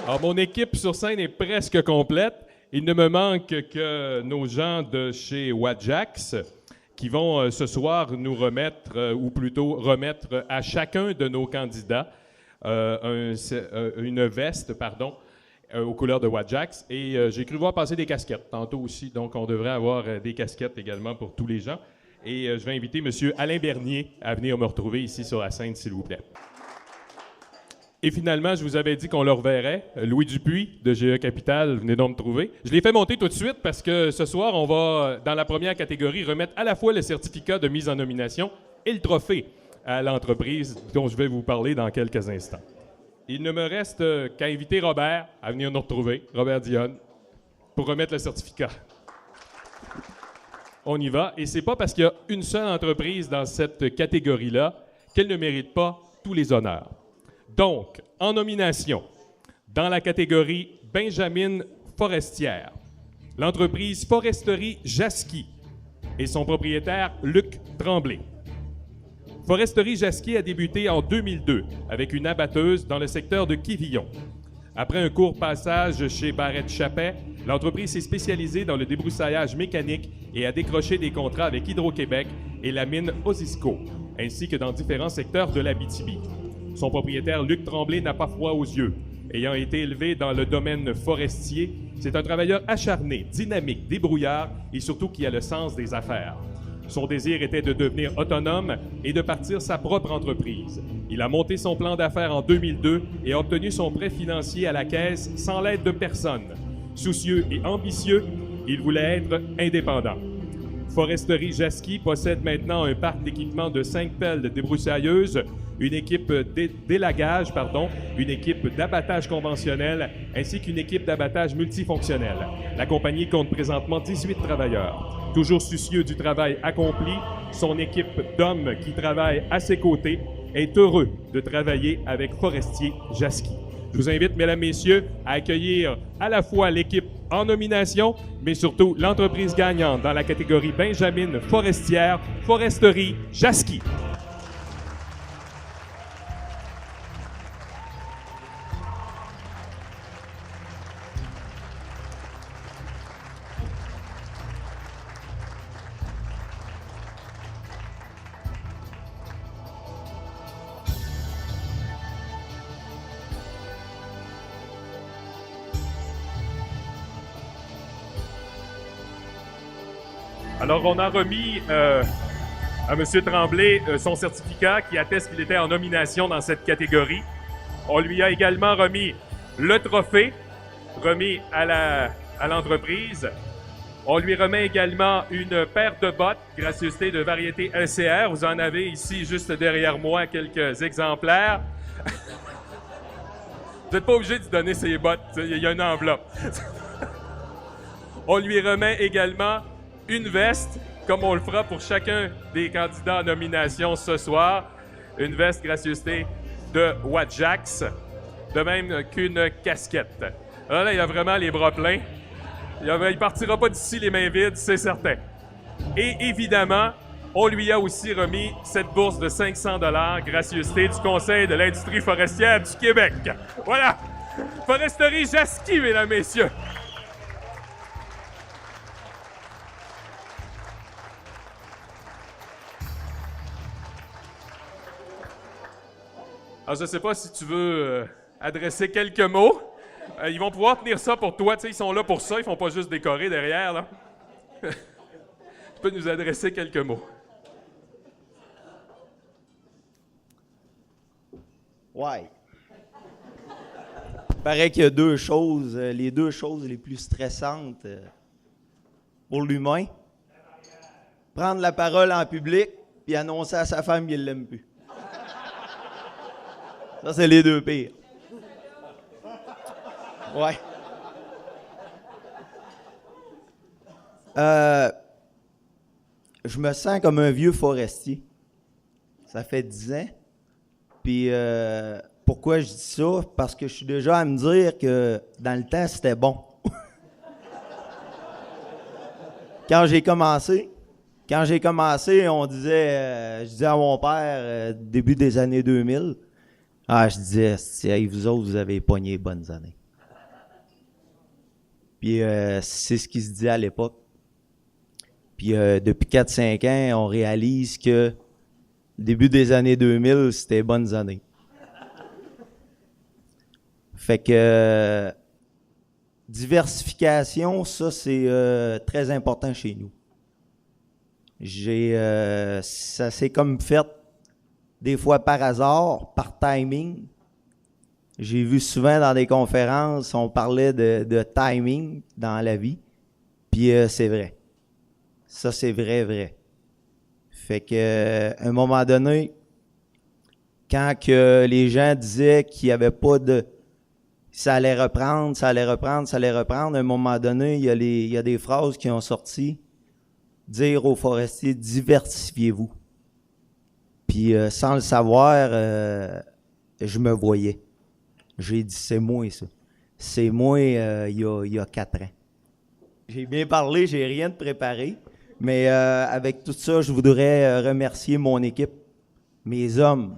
Alors, mon équipe sur scène est presque complète. Il ne me manque que nos gens de chez Wajax qui vont ce soir nous remettre, ou plutôt remettre à chacun de nos candidats une veste, aux couleurs de Wajax. Et j'ai cru voir passer des casquettes tantôt aussi, donc on devrait avoir des casquettes également pour tous les gens. Et je vais inviter M. Alain Bernier à venir me retrouver ici sur la scène, s'il vous plaît. Et finalement, je vous avais dit qu'on le reverrait. Louis Dupuis, de GE Capital, venez donc me trouver. Je l'ai fait monter tout de suite parce que ce soir, on va, dans la première catégorie, remettre à la fois le certificat de mise en nomination et le trophée à l'entreprise dont je vais vous parler dans quelques instants. Il ne me reste qu'à inviter Robert à venir nous retrouver, Robert Dionne, pour remettre le certificat. On y va. Et c'est pas parce qu'il y a une seule entreprise dans cette catégorie-là qu'elle ne mérite pas tous les honneurs. Donc, en nomination, dans la catégorie Benjamin Forestière, l'entreprise Foresterie Jasky et son propriétaire Luc Tremblay. Foresterie Jasky a débuté en 2002 avec une abatteuse dans le secteur de Quévillon. Après un court passage chez Barrette Chappet, l'entreprise s'est spécialisée dans le débroussaillage mécanique et a décroché des contrats avec Hydro-Québec et la mine Osisco, ainsi que dans différents secteurs de l'Abitibi. Son propriétaire, Luc Tremblay, n'a pas froid aux yeux. Ayant été élevé dans le domaine forestier, c'est un travailleur acharné, dynamique, débrouillard et surtout qui a le sens des affaires. Son désir était de devenir autonome et de partir sa propre entreprise. Il a monté son plan d'affaires en 2002 et a obtenu son prêt financier à la Caisse sans l'aide de personne. Soucieux et ambitieux, il voulait être indépendant. Foresterie Jasky possède maintenant un parc d'équipement de 5 pelles débroussailleuses, une équipe d'élagage, une équipe d'abattage conventionnel, ainsi qu'une équipe d'abattage multifonctionnel. La compagnie compte présentement 18 travailleurs. Toujours soucieux du travail accompli, son équipe d'hommes qui travaillent à ses côtés est heureux de travailler avec Forestier Jasky. Je vous invite, mesdames, messieurs, à accueillir à la fois l'équipe en nomination, mais surtout l'entreprise gagnante dans la catégorie Benjamin Forestière, Foresterie Jasky. Alors, on a remis à M. Tremblay son certificat qui atteste qu'il était en nomination dans cette catégorie. On lui a également remis le trophée remis à l'entreprise. On lui remet également une paire de bottes, gracieuseté de variété LCR. Vous en avez ici, juste derrière moi, quelques exemplaires. Vous n'êtes pas obligé de donner ces bottes, il y a une enveloppe. On lui remet également une veste, comme on le fera pour chacun des candidats en nomination ce soir. Une veste gracieuseté de Wajax, de même qu'une casquette. Alors là, il a vraiment les bras pleins. Il partira pas d'ici les mains vides, c'est certain. Et évidemment, on lui a aussi remis cette bourse de 500 $, gracieuseté du Conseil de l'industrie forestière du Québec. Voilà! Foresterie Jasky, mesdames, messieurs. Alors, je ne sais pas si tu veux adresser quelques mots. Ils vont pouvoir tenir ça pour toi. Tu sais, ils sont là pour ça. Ils ne font pas juste décorer derrière. Là. Tu peux nous adresser quelques mots. Ouais. Il paraît qu'il y a deux choses, les deux choses les plus stressantes pour l'humain. Prendre la parole en public puis annoncer à sa femme qu'il ne l'aime plus. Ça, c'est les deux pires. Ouais. Je me sens comme un vieux forestier. Ça fait 10 ans. Puis, pourquoi je dis ça? Parce que je suis déjà à me dire que dans le temps, c'était bon. Quand j'ai commencé, on disait, je disais à mon père, début des années 2000, je disais, hey, vous autres, vous avez pogné les bonnes années. Puis c'est ce qui se dit à l'époque. Puis depuis 4-5 ans, on réalise que le début des années 2000, c'était bonnes années. Fait que diversification, ça c'est très important chez nous. Ça s'est comme fait des fois par hasard, par timing. J'ai vu souvent dans des conférences, on parlait de timing dans la vie. Puis c'est vrai. Ça, c'est vrai. Fait que à un moment donné, quand que les gens disaient qu'il n'y avait pas de... Ça allait reprendre, à un moment donné, il y a des phrases qui ont sorti. Dire aux forestiers, diversifiez-vous. Puis sans le savoir, je me voyais. J'ai dit, c'est moi ça. C'est moi il y a 4 ans. J'ai bien parlé, j'ai rien de préparé. Mais avec tout ça, je voudrais remercier mon équipe, mes hommes.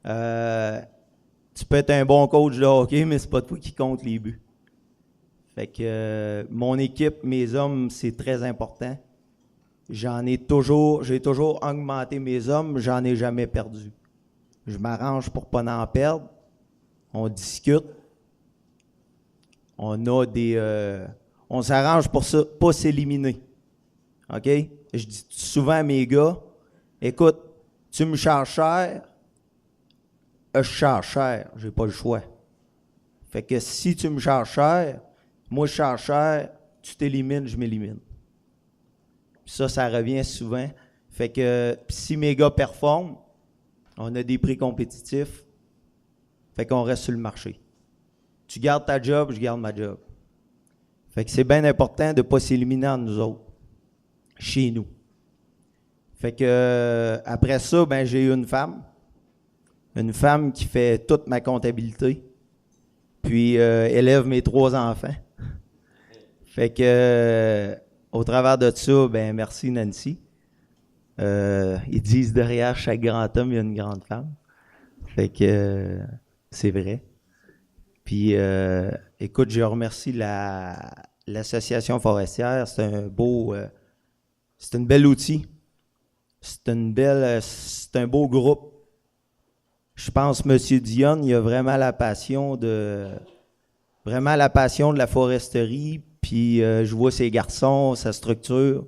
Tu peux être un bon coach de hockey, mais c'est pas toi qui compte les buts. Fait que mon équipe, mes hommes, c'est très important. J'ai toujours augmenté mes hommes, j'en ai jamais perdu. Je m'arrange pour pas en perdre. On discute. On s'arrange pour ça, pas s'éliminer. OK? Je dis souvent à mes gars, écoute, tu me charges cher, je charge cher, j'ai pas le choix. Fait que si tu me charges cher, moi je charge cher, tu t'élimines, je m'élimine. Ça revient souvent. Fait que si mes gars performent, on a des prix compétitifs, fait qu'on reste sur le marché. Tu gardes ta job, je garde ma job. Fait que c'est bien important de ne pas s'éliminer entre nous autres, chez nous. Fait que après ça, ben j'ai eu une femme qui fait toute ma comptabilité, puis élève mes 3 enfants. Fait que au travers de ça, ben merci Nancy. Ils disent derrière chaque grand homme, il y a une grande femme. Fait que c'est vrai. Puis écoute, je remercie l'association forestière. C'est un bel outil. C'est un beau groupe. Je pense M. Dionne, il a vraiment la passion de la foresterie. Puis je vois ses garçons, sa structure,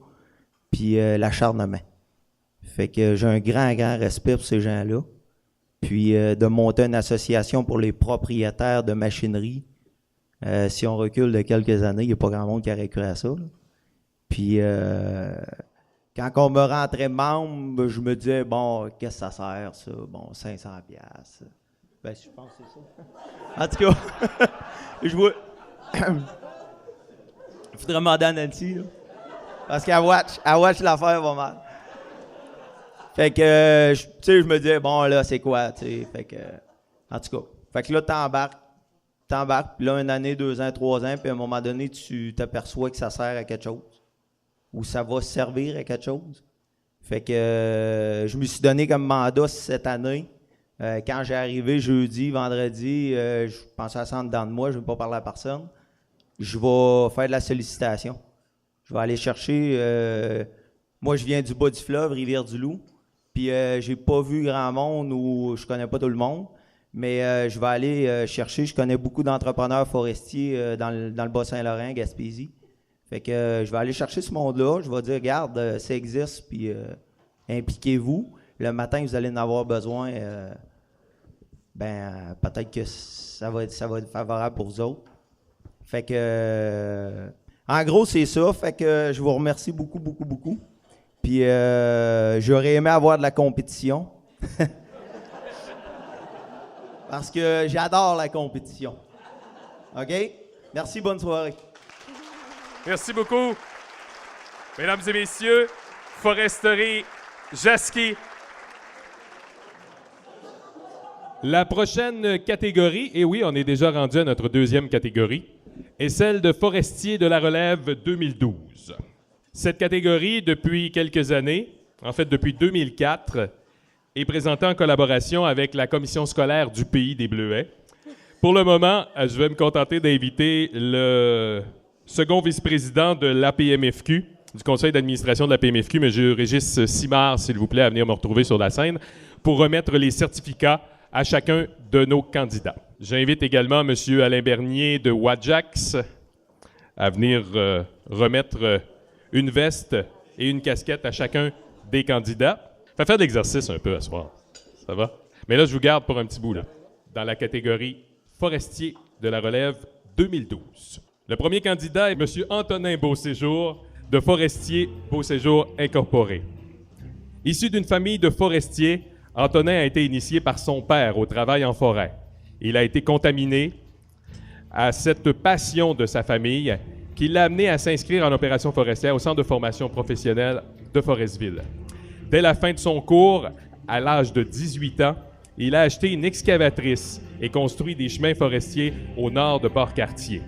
puis l'acharnement. Fait que j'ai un grand respect pour ces gens-là. Puis de monter une association pour les propriétaires de machinerie. Si on recule de quelques années, il n'y a pas grand monde qui aurait cru à ça. Là. Puis quand on me rentrait membre, je me disais, bon, qu'est-ce que ça sert, ça? Bon, 500$. Ben, je pense que c'est ça. En tout cas, je vois... Il faudrait demander à Nancy, là. Parce qu'elle watch l'affaire pas mal. Fait que, tu sais, je me disais, bon, là, c'est quoi, tu sais. Fait que, en tout cas. Fait que là, t'embarques, puis là, 1 année, 2 ans, 3 ans, puis à un moment donné, tu t'aperçois que ça sert à quelque chose. Ou ça va servir à quelque chose. Fait que, je me suis donné comme mandat cette année. Quand j'ai arrivé jeudi, vendredi, je pensais à ça en dedans de moi, je ne vais pas parler à personne. Je vais faire de la sollicitation. Je vais aller chercher... moi, je viens du bas du fleuve, Rivière-du-Loup. Puis, j'ai pas vu grand monde ou je connais pas tout le monde. Mais je vais aller chercher... Je connais beaucoup d'entrepreneurs forestiers dans le Bas-Saint-Laurent, Gaspésie. Fait que je vais aller chercher ce monde-là. Je vais dire, regarde, ça existe, puis impliquez-vous. Le matin, vous allez en avoir besoin. Peut-être que ça va être favorable pour vous autres. Fait que, en gros, c'est ça. Fait que je vous remercie beaucoup. Puis j'aurais aimé avoir de la compétition. Parce que j'adore la compétition. OK? Merci, bonne soirée. Merci beaucoup. Mesdames et messieurs, Foresterie Jasky. La prochaine catégorie, et oui, on est déjà rendu à notre 2e catégorie, est celle de Forestier de la Relève 2012. Cette catégorie, depuis quelques années, en fait depuis 2004, est présentée en collaboration avec la commission scolaire du Pays des Bleuets Pour le moment, je vais me contenter d'inviter le second vice-président de l'APMFQ, du conseil d'administration de l'APMFQ, M. Régis Simard, s'il vous plaît, à venir me retrouver sur la scène, pour remettre les certificats à chacun de nos candidats. J'invite également M. Alain Bernier de Wajax à venir remettre une veste et une casquette à chacun des candidats. Ça fait faire de l'exercice un peu à ce soir. Ça va? Mais là, je vous garde pour un petit bout, là, dans la catégorie forestier de la relève 2012. Le premier candidat est M. Antonin Beauséjour de Forestier Beauséjour Incorporé. Issu d'une famille de forestiers, Antonin a été initié par son père au travail en forêt. Il a été contaminé à cette passion de sa famille qui l'a amené à s'inscrire en opération forestière au centre de formation professionnelle de Forestville. Dès la fin de son cours, à l'âge de 18 ans, il a acheté une excavatrice et construit des chemins forestiers au nord de Port-Cartier.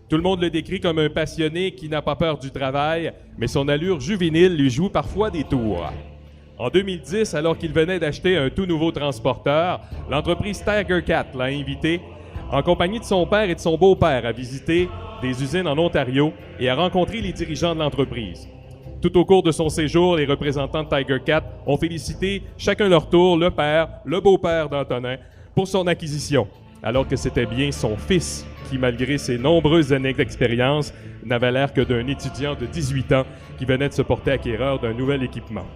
Tout le monde le décrit comme un passionné qui n'a pas peur du travail, mais son allure juvénile lui joue parfois des tours. En 2010, alors qu'il venait d'acheter un tout nouveau transporteur, l'entreprise Tiger Cat l'a invité, en compagnie de son père et de son beau-père, à visiter des usines en Ontario et à rencontrer les dirigeants de l'entreprise. Tout au cours de son séjour, les représentants de Tiger Cat ont félicité chacun leur tour le père, le beau-père d'Antonin, pour son acquisition, alors que c'était bien son fils qui, malgré ses nombreuses années d'expérience, n'avait l'air que d'un étudiant de 18 ans qui venait de se porter acquéreur d'un nouvel équipement.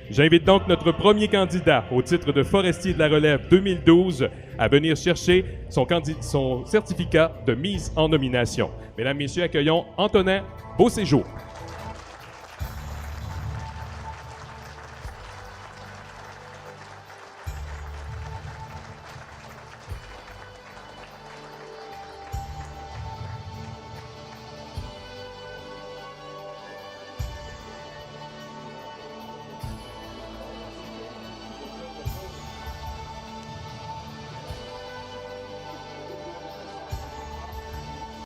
J'invite donc notre premier candidat au titre de Forestier de la Relève 2012 à venir chercher son certificat de mise en nomination. Mesdames, Messieurs, accueillons Antonin Beauséjour.